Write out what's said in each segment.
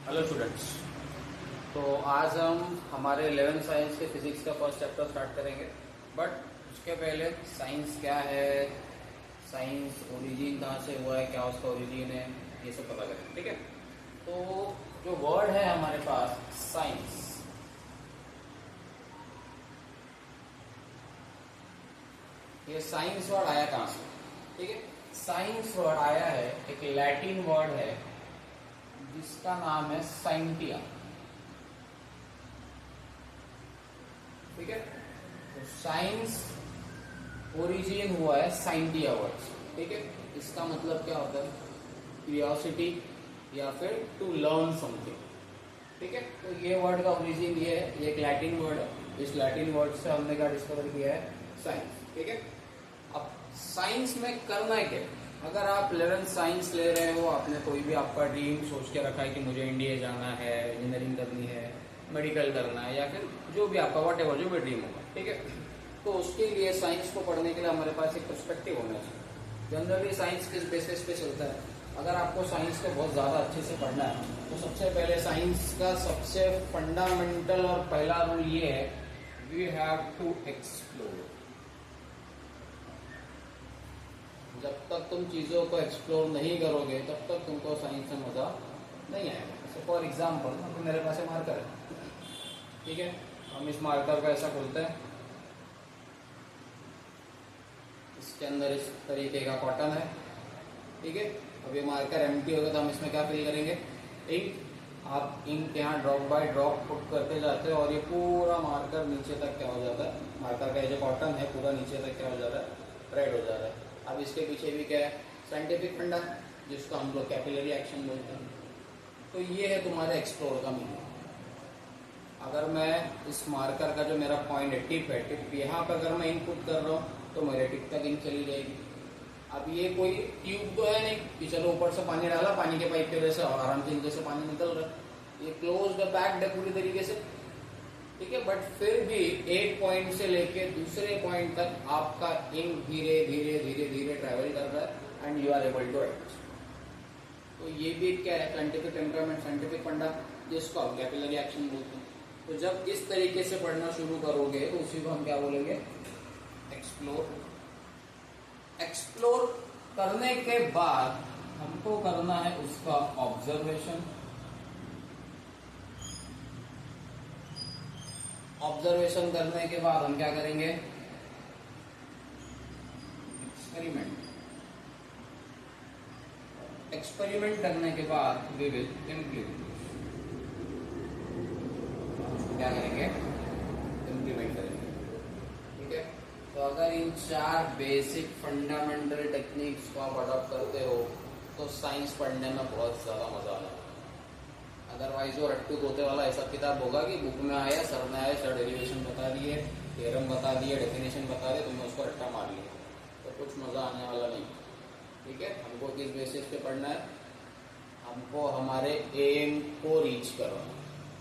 Hello students. तो आज हम हमारे 11th साइंस के फिजिक्स का फर्स्ट चैप्टर स्टार्ट करेंगे। बट उसके पहले साइंस क्या है, साइंस ओरिजिन कहाँ से हुआ है, क्या उसका ओरिजिन है, ये सब पता करेंगे। ठीक है। तो जो वर्ड है हमारे पास साइंस, ये साइंस वर्ड आया कहाँ से? ठीक है। साइंस वर्ड आया है, एक लैटिन वर्ड है जिसका नाम है साइंटिया। ठीक है। तो साइंस ओरिजिन हुआ है साइंटिया वर्ड से। ठीक है। इसका मतलब क्या होता है? क्यूरियोसिटी या फिर टू लर्न समथिंग। ठीक है। तो ये वर्ड का ओरिजिन ये है, ये एक लैटिन वर्ड है। इस लैटिन वर्ड से हमने क्या डिस्कवर किया है? साइंस। ठीक है। अब साइंस में करना है क्या? अगर आप 11th साइंस ले रहे हो, आपने कोई भी आपका ड्रीम सोच के रखा है कि मुझे इंडिया जाना है, इंजीनियरिंग करनी है, मेडिकल करना है, या फिर जो भी आपका वट एवर जो भी ड्रीम होगा। ठीक है। तो उसके लिए साइंस को पढ़ने के लिए हमारे पास एक पर्सपेक्टिव होना चाहिए। जनरली साइंस किस बेसिस पे चलता है? अगर आपको साइंस को बहुत ज्यादा अच्छे से पढ़ना है तो सबसे पहले साइंस का सबसे फंडामेंटल और पहला रूल ये है, वी हैव टू एक्सप्लोर। जब तक तुम चीजों को एक्सप्लोर नहीं करोगे तब तक तुमको साइंस में मजा नहीं आएगा। जैसे फॉर एग्जाम्पल मेरे पास मार्कर है। ठीक है। हम इस मार्कर को ऐसा खोलते हैं, इसके अंदर इस तरीके का कॉटन है। ठीक है। अब ये मार्कर एम्प्टी होगा तो हम इसमें क्या फिल करेंगे? इंक। आप इंक यहाँ ड्रॉप बाय ड्रॉप पुट करते जाते हैं और ये पूरा मार्कर नीचे तक क्या हो जाता है? मार्कर का ये जो कॉटन है पूरा नीचे तक क्या हो जाता है? रेड हो जाता है। अब इसके पीछे भी क्या है? साइंटिफिक फंडा, जिसको हम लोग कैपिलरी एक्शन बोलते हैं। तो ये है तुम्हारे एक्सप्लोर का मीनिंग। अगर मैं इस मार्कर का जो मेरा पॉइंट है, टिप है, टिप यहाँ पर अगर मैं इनपुट कर रहा हूँ तो मेरे टिप तक इंक चली जाएगी। अब ये कोई ट्यूब तो है नहीं कि चलो ऊपर से पानी डाला, पानी के पाइप की वजह से और आराम से इनके से पानी निकल रहा है। ये क्लोज्ड पैक्ड है पूरी तरीके से। ठीक है। बट फिर भी एक पॉइंट से लेके दूसरे पॉइंट तक आपका इंक धीरे धीरे धीरे धीरे ट्रेवल कर रहा है and you are able to write. तो ये भी क्या है? साइंटिफिक टेम्परामेंट, साइंटिफिक फंडा, जिसको हम कैपिलरी एक्शन बोलते हैं। तो जब इस तरीके से पढ़ना शुरू करोगे तो उसी को हम क्या बोलेंगे? एक्सप्लोर। एक्सप्लोर करने के बाद हमको करना है उसका ऑब्जर्वेशन। ऑब्जर्वेशन करने के बाद हम क्या करेंगे? एक्सपेरिमेंट। एक्सपेरिमेंट करने के बाद वी विल इम्प्लीमेंट। क्या करेंगे? इम्प्लीमेंट करेंगे। ठीक है। तो अगर इन 4 बेसिक फंडामेंटल टेक्निक्स को आप अडॉप्ट करते हो तो साइंस पढ़ने में बहुत ज्यादा मजा आता है। अदरवाइज वो रट्टू तोते वाला ऐसा किताब होगा कि बुक में आया, सर ने आया, सर डेरिवेशन बता दिए, थ्योरम बता दिए, डेफिनेशन बता दिए, तुमने उसको रट्टा मार लिया, तो कुछ मजा आने वाला नहीं। ठीक है। हमको किस बेसिस पे पढ़ना है? हमको हमारे एम को रीच करना है।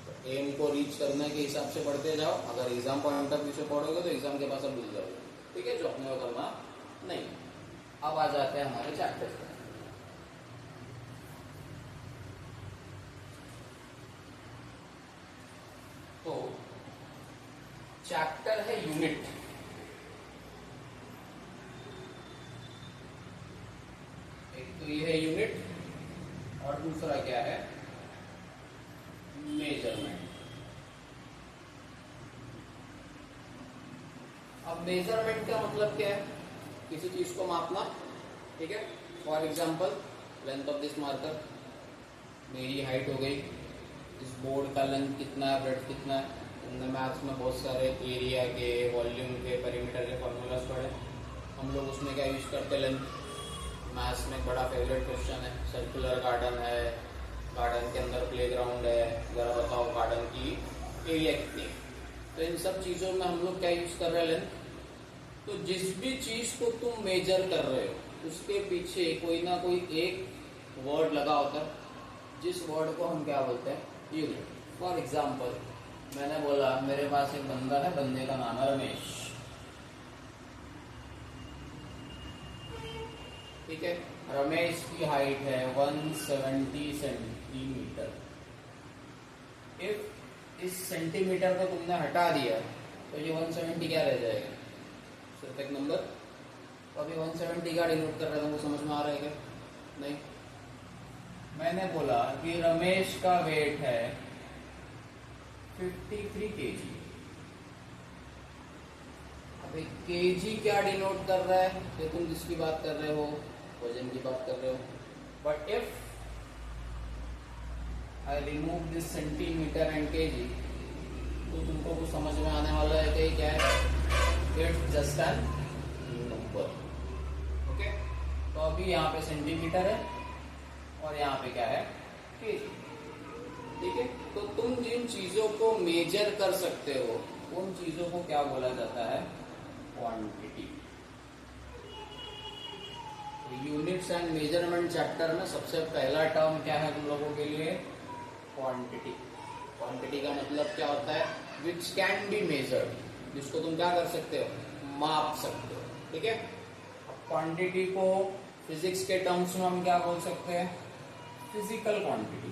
तो एम को रीच करने के हिसाब से पढ़ते जाओ। अगर एग्जाम पॉइंट ऑफ व्यू से पढ़ोगे तो एग्जाम के पास अब भूल जाओगे। ठीक है। जो अपने को करना नहीं। अब आ जाते हैं हमारे चैप्टर पे। तो चैप्टर है यूनिट। एक तो ये है यूनिट और दूसरा क्या है? मेजरमेंट। अब मेजरमेंट का मतलब क्या है? किसी चीज को मापना। ठीक है। For example length of this marker, मेरी हाइट हो गई, इस बोर्ड का लेंथ कितना है, ब्रेड्थ कितना है। हमने मैथ्स में बहुत सारे एरिया के, वॉल्यूम के, पेरीमीटर के फॉर्मूलाज पढ़े। हम लोग उसमें क्या यूज करते हैं? लेंथ। मैथ्स में बड़ा फेवरेट क्वेश्चन है, सर्कुलर गार्डन है, गार्डन के अंदर प्लेग्राउंड है, जरा बताओ गार्डन की एरिया कितनी है। तो इन सब चीजों में हम लोग क्या यूज कर रहे हैं? लेंथ। तो जिस भी चीज को तुम मेजर कर रहे हो उसके पीछे कोई ना कोई एक वर्ड लगा होता है, जिस वर्ड को हम क्या बोलते हैं? यूनिट। फॉर एग्जाम्पल मैंने बोला मेरे पास एक बंदा है, बंदे का नाम है रमेश। ठीक है। रमेश की हाइट है 170 सेंटीमीटर। इफ इस सेंटीमीटर को तुमने हटा दिया तो ये 170 क्या रह जाएगा, सिर्फ एक नंबर। तो अभी 170 का डिनोट कर रहा है, तुमको समझ में आ रहा है क्या? नहीं, मैंने बोला कि रमेश का वेट है 53 kg। अभी kg क्या डिनोट कर रहा है, कि तुम जिसकी बात कर रहे हो वजन की बात कर रहे हो। But if I remove this centimetre and kg, तो तुमको कुछ समझ में आने वाला है कि क्या है, it's just an number. Okay, तो अभी यहाँ पे सेंटीमीटर है और यहाँ पे क्या है, kg। ठीक है, तो तुम जिन चीजों को मेजर कर सकते हो उन चीजों को क्या बोला जाता है, quantity. Units and measurement chapter में सबसे पहला टर्म क्या है तुम लोगों के लिए, क्वांटिटी। क्वांटिटी का मतलब क्या होता है, विच कैन बी मेजर्ड, जिसको तुम क्या कर सकते हो, माप सकते हो। ठीक है, क्वांटिटी को फिजिक्स के टर्म्स में हम क्या बोल सकते हैं, फिजिकल क्वांटिटी।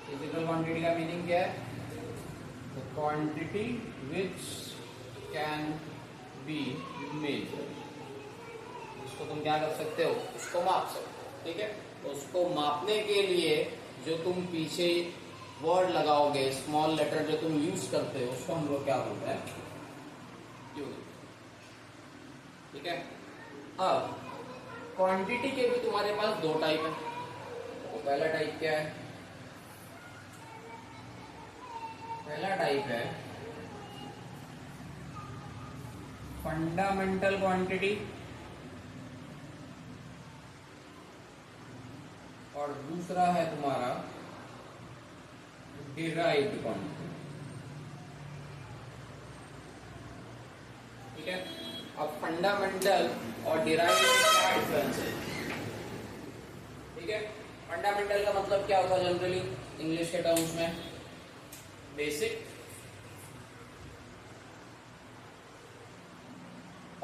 फिजिकल क्वांटिटी का मीनिंग क्या है, the quantity which can be measured, उसको तुम क्या कर सकते हो, उसको माप सकते हो। ठीक है, तो उसको मापने के लिए जो तुम पीछे वर्ड लगाओगे, स्मॉल लेटर जो तुम यूज करते हो, उसको हम लोग क्या बोलते हैं, यूनिट। ठीक है, अब क्वांटिटी के भी तुम्हारे पास दो टाइप है। तो पहला टाइप क्या है, पहला टाइप है फंडामेंटल क्वांटिटी और दूसरा है तुम्हारा डिराइव्ड क्वांटिटी। ठीक है, अब फंडामेंटल और डिराइव्ड में क्या डिफरेंस है। ठीक है, फंडामेंटल का मतलब क्या होता है जनरली इंग्लिश के टर्म्स में, बेसिक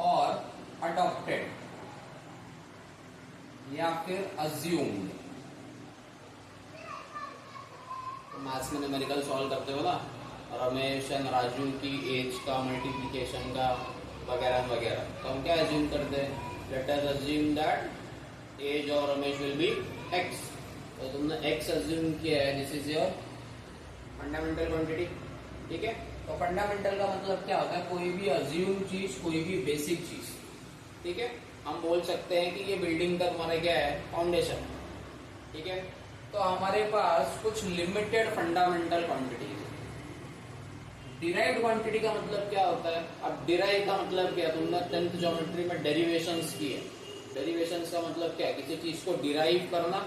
और अडॉप्टेड या फिर अज्यूम्ड। तो मैथ्स में न्यूमेरिकल सॉल्व करते हो ना, रमेश एंड राजू की एज का मल्टीप्लिकेशन का वगैरह वगैरह, तो हम क्या अज्यूम करते हैं, let us assume that as और रमेश विल बी एक्स। तो तुमने एक्स अज्यूम किया है, this is your fundamental quantity. ठीक है, तो फंडामेंटल का मतलब क्या होता है, कोई भी अज्यूम चीज, कोई भी बेसिक चीज। ठीक है, हम बोल सकते हैं कि ये बिल्डिंग का तुम्हारा क्या है, फाउंडेशन। ठीक है, तो हमारे पास कुछ लिमिटेड फंडामेंटल क्वांटिटीज है। डिराइव्ड क्वांटिटी का मतलब क्या होता है, अब डिराइव का मतलब क्या, तुमने 10th ज्योमेट्री में डेरिवेशंस की है। डेरिवेशंस का मतलब क्या है, किसी चीज को डिराइव करना।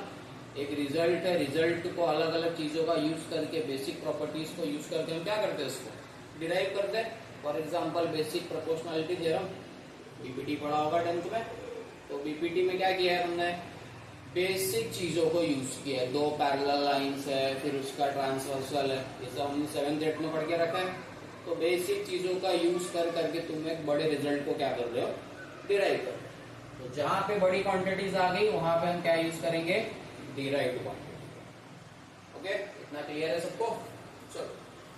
एक रिजल्ट है, रिजल्ट को अलग अलग चीजों का यूज करके, बेसिक प्रॉपर्टीज को यूज करके हम क्या करते हैं, इसको डिराइव करते हैं। For example basic proportionality theorem, BPT पढ़ा होगा 10th में। तो बीपीटी में क्या किया है हमने, बेसिक चीजों को यूज किया है। दो पैरेलल लाइंस है, फिर उसका ट्रांसवर्सल है, ये सब हमने 7th 8th में पढ़ के रखा है। तो बेसिक चीजों का यूज कर करके तुम एक बड़े रिजल्ट को क्या कर रहे हो, डिराइव कर रहे हो। तो जहां पे बड़ी क्वांटिटीज आ गई वहां पे हम क्या यूज करेंगे, डिराइव्ड क्वांटिटी। ओके, इतना क्लियर है सबको। चलो,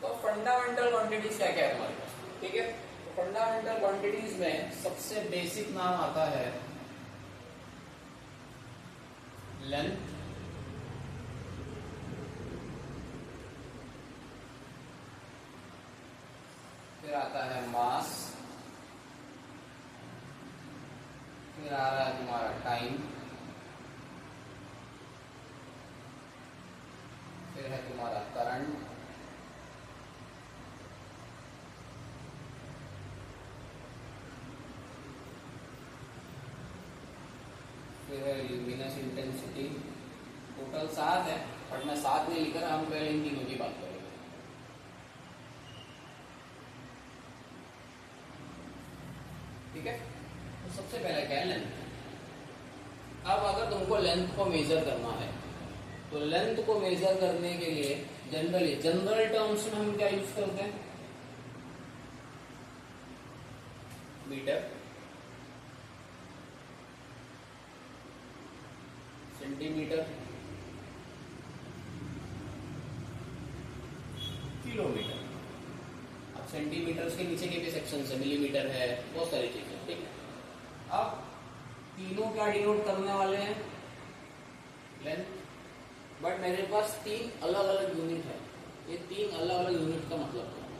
तो फंडामेंटल क्वांटिटीज क्या क्या है हमारे पास। ठीक है, तो फंडामेंटल क्वांटिटीज में सबसे बेसिक नाम आता है लेंथ, फिर आता है मास, फिर आ रहा है तुम्हारा टाइम, फिर है तुम्हारा करंट, फिर है ल्यूमिनस इंटेंसिटी। टोटल 7 है, बट मैं 7 नहीं लिख रहा, हम पहले इन तीनों की बात करेंगे। ठीक है, तो सबसे पहले क्या है, लेंथ। अब अगर तुमको लेंथ को मेजर करना है, तो लेंथ को मेजर करने के लिए जनरली जनरल टर्म्स में हम क्या यूज करते हैं, मीटर, सेंटीमीटर, किलोमीटर। अब सेंटीमीटर के नीचे के भी सेक्शन है, मिलीमीटर है, बहुत सारी चीजें, ठीक है। अब तीनों क्या डिनोट करने वाले हैं, लेंथ, बट मेरे पास 3 अलग अलग यूनिट है। ये 3 अलग अलग यूनिट का मतलब क्या है,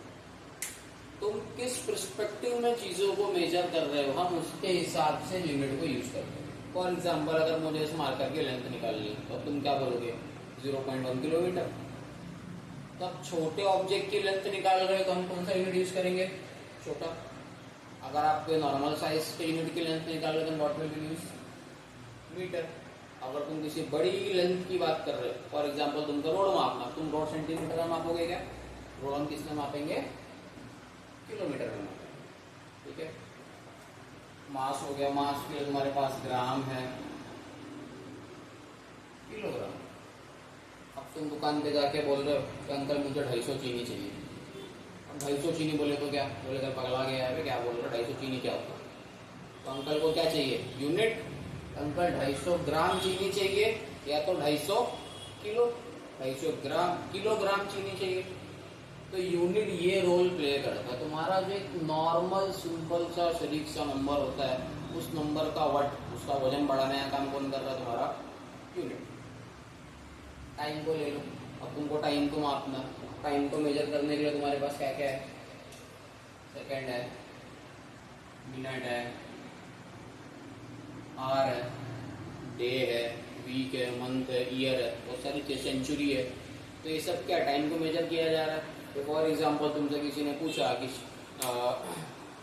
तुम किस पर्सपेक्टिव में चीजों को मेजर कर रहे हो, हम उसके हिसाब से यूनिट को यूज करते हैं। फॉर एग्जाम्पल अगर मुझे इस मार्कर की लेंथ निकालनी है तो तुम क्या बोलोगे, 0.1 किलोमीटर। तो अब छोटे ऑब्जेक्ट की लेंथ निकाल रहे हो तो हम कौन सा यूनिट यूज करेंगे, छोटा। अगर आप कोई नॉर्मल साइज के यूनिट की लेंथ निकाल रहे हो तो what will be use, metre. अगर तुम किसी बड़ी लेंथ की बात कर रहे हो, फॉर एग्जाम्पल तुमको रोड मापना, तुम रोड सेंटीमीटर में मापोगे क्या, रोड हम किसमें मापेंगे, किलोमीटर में मापेंगे, ठीक है। मास हो गया, मास के लिए तुम्हारे पास ग्राम है, किलोग्राम। अब तुम दुकान पे जाके बोल रहे हो कि अंकल मुझे 250 चीनी चाहिए। अब 250 चीनी बोले तो क्या बोले, अगर पगला गया है क्या बोल रहे हो, 250 चीनी क्या होता है। तो अंकल को क्या चाहिए, यूनिट। अंकल 250 ग्राम चीनी चाहिए या तो 250 किलो, 250 ग्राम किलोग्राम चीनी चाहिए। तो यूनिट ये रोल प्ले करता है। तुम्हारा जो एक नॉर्मल सिंपल सा शरीक सा नंबर होता है, उस नंबर का वट, उसका वजन बढ़ाने का काम कौन कर रहा है, तुम्हारा यूनिट। टाइम को ले लो, अब तुमको टाइम को मापना, टाइम को मेजर करने के लिए तुम्हारे पास क्या क्या है, सेकंड है, मिनट है, आवर है, डे है, वीक है, मंथ है, ईयर है, बहुत सारी चीज, सेंचुरी है। तो ये सब क्या टाइम को मेजर किया जा रहा है। तो फॉर एग्जाम्पल तुमसे किसी ने पूछा कि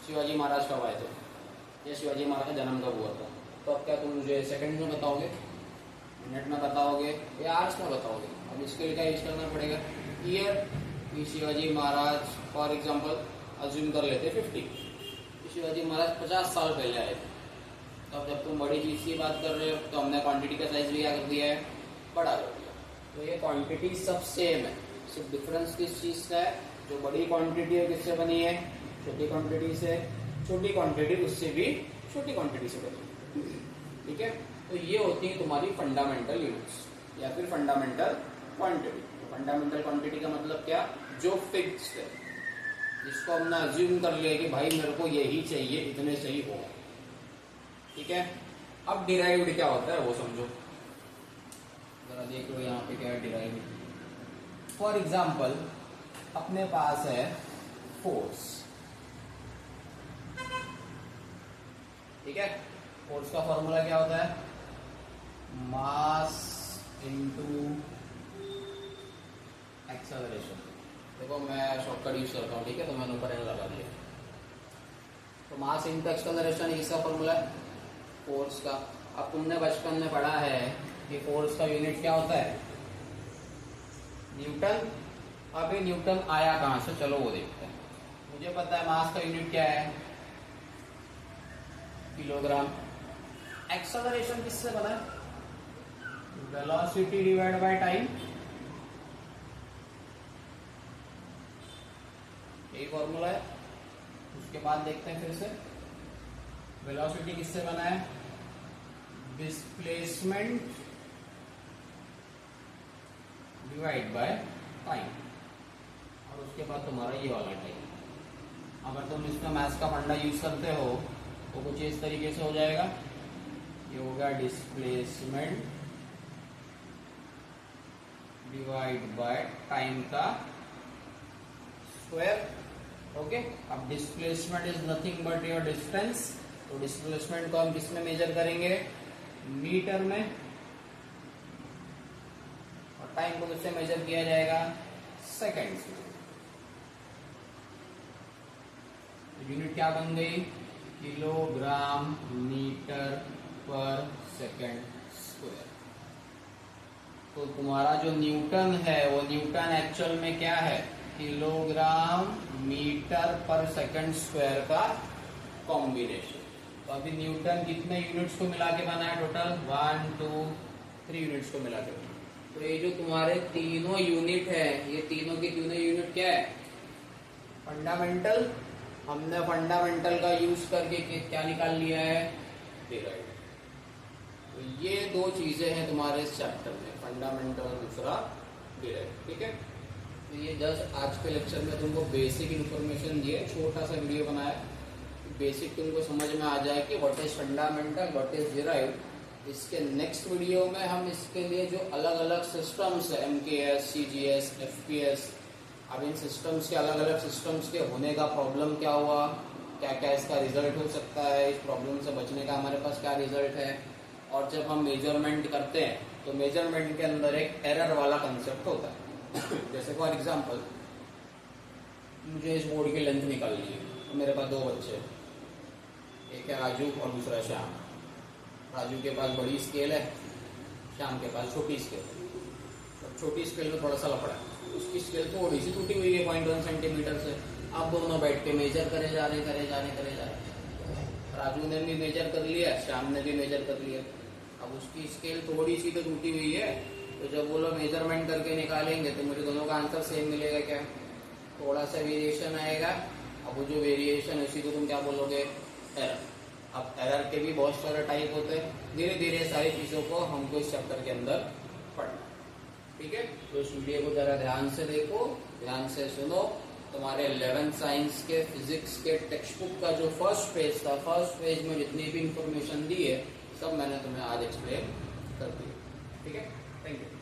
शिवाजी महाराज कब आए थे या शिवाजी महाराज का जन्म कब हुआ था, तो अब क्या तुम मुझे सेकंड में बताओगे, मिनट में बताओगे या आवर्स में बताओगे। अब इसके लिए क्या यूज करना पड़ेगा, ईयर। कि Shivaji Maharaj for example assume कर लेते 50, कि शिवाजी महाराज 50 साल पहले आए थे। तो अब जब तुम बड़ी चीज की बात कर रहे हो तो हमने क्वांटिटी का साइज भी क्या कर दिया है, बड़ा कर दिया। तो ये क्वांटिटी सब सेम है, सिर्फ डिफरेंस किस चीज का है, जो बड़ी क्वांटिटी है किससे बनी है, छोटी क्वांटिटी से, छोटी क्वांटिटी उससे भी छोटी क्वांटिटी से बनी, ठीक है। तो ये होती है तुम्हारी फंडामेंटल यूनिट्स या फिर फंडामेंटल क्वांटिटी। तो फंडामेंटल क्वांटिटी का मतलब क्या, जो फिक्स्ड है, जिसको हमने अज्यूम कर लिया कि भाई मेरे को यही चाहिए, इतने सही होगा, ठीक है। अब डिराइव्ड क्या होता है वो समझो, जरा देख लो यहाँ पे क्या है डिराइव्ड। फॉर एग्जाम्पल अपने पास है फोर्स, ठीक है। फोर्स का फॉर्मूला क्या होता है, मास इनटू एक्सेलरेशन। देखो मैं शॉर्टकट यूज करता हूँ, ठीक है, तो मैंने ऊपर एन लगा दिया। तो मास इनटू एक्सेलरेशन इसका फॉर्मूला है फोर्स का। अब तुमने बचपन में पढ़ा है कि फोर्स का यूनिट क्या होता है, न्यूटन। अब ये न्यूटन आया कहां से, चलो वो देखते हैं। मुझे पता है मास का यूनिट क्या है, किलोग्राम। एक्सेलरेशन किससे बना है, वेलोसिटी डिवाइड बाय टाइम, यही फॉर्मूला है। उसके बाद देखते हैं फिर से, वेलोसिटी किससे बना है, डिस्प्लेसमेंट डिवाइड बाय टाइम, और उसके बाद तुम्हारा ये वाला टाइम। अगर तुम इसका मैथ्स का फंडा यूज करते हो तो कुछ इस तरीके से हो जाएगा, ये हो गया डिस्प्लेसमेंट डिवाइड बाय टाइम का स्क्वायर, ओके। अब displacement is nothing but your distance. तो डिस्प्लेसमेंट को हम किस में मेजर करेंगे, मीटर में, और टाइम को किससे मेजर किया जाएगा, सेकेंड्स में। यूनिट क्या बन गई, किलोग्राम मीटर पर सेकेंड स्क्वायर। तो तुम्हारा जो न्यूटन है वो न्यूटन एक्चुअल में क्या है, किलोग्राम मीटर पर सेकेंड स्क्वायर का कॉम्बिनेशन। तो अभी न्यूटन कितने यूनिट्स को मिला के बना है, टोटल 1 2 3 यूनिट्स को मिला के बना। तो ये जो तुम्हारे तीनों यूनिट है, ये तीनों की तीनों यूनिट क्या है, फंडामेंटल। हमने फंडामेंटल का यूज करके क्या निकाल लिया है, डिराइव्ड। तो ये दो चीजें हैं तुम्हारे इस चैप्टर में, फंडामेंटल और दूसरा डिराइव्ड, ठीक है। तो ये जस्ट आज के लेक्चर में तुमको बेसिक इन्फॉर्मेशन दिए, छोटा सा वीडियो बनाया, बेसिक तुमको समझ में आ जाए कि what is fundamental, what is derived. इसके नेक्स्ट वीडियो में हम इसके लिए जो अलग अलग सिस्टम्स है, MKS, CGS, FPS, अब इन सिस्टम्स के अलग अलग सिस्टम्स के होने का प्रॉब्लम क्या हुआ, क्या क्या इसका रिजल्ट हो सकता है, इस प्रॉब्लम से बचने का हमारे पास क्या रिजल्ट है, और जब हम मेजरमेंट करते हैं तो मेजरमेंट के अंदर एक एरर वाला कंसेप्ट होता है। जैसे फॉर एग्जांपल मुझे इस बोर्ड की लेंथ निकालनी है, तो मेरे पास 2 बच्चे, एक है राजू और दूसरा श्याम। राजू के पास बड़ी स्केल है, श्याम के पास छोटी स्केल है। तो छोटी स्केल में थोड़ा सा लफड़ा है, उसकी स्केल थोड़ी सी टूटी हुई है 0.1 सेंटीमीटर से। आप दोनों बैठ के मेजर करे जा रहे। राजू ने भी मेजर कर लिया, श्याम ने भी मेजर कर लिया। अब उसकी स्केल थोड़ी सी तो टूटी हुई है, तो जब वो लोग मेजरमेंट करके निकालेंगे तो मुझे दोनों का आंसर सेम मिलेगा क्या? थोड़ा सा वेरिएशन आएगा। अब वो जो वेरिएशन है उसी को तुम क्या बोलोगे? एरर। अब एरर के भी बहुत सारे टाइप होते हैं। धीरे धीरे सारी चीजों को हमको इस चैप्टर के अंदर पढ़ना, ठीक है? तो इस वीडियो को जरा ध्यान से देखो, ध्यान से सुनो। तुम्हारे 11th साइंस के फिजिक्स के टेक्स्ट बुक का जो फर्स्ट पेज था, फर्स्ट पेज में जितनी भी इंफॉर्मेशन दी है सब मैंने तुम्हें आज एक्सप्लेन कर दी, ठीक है? Thank you.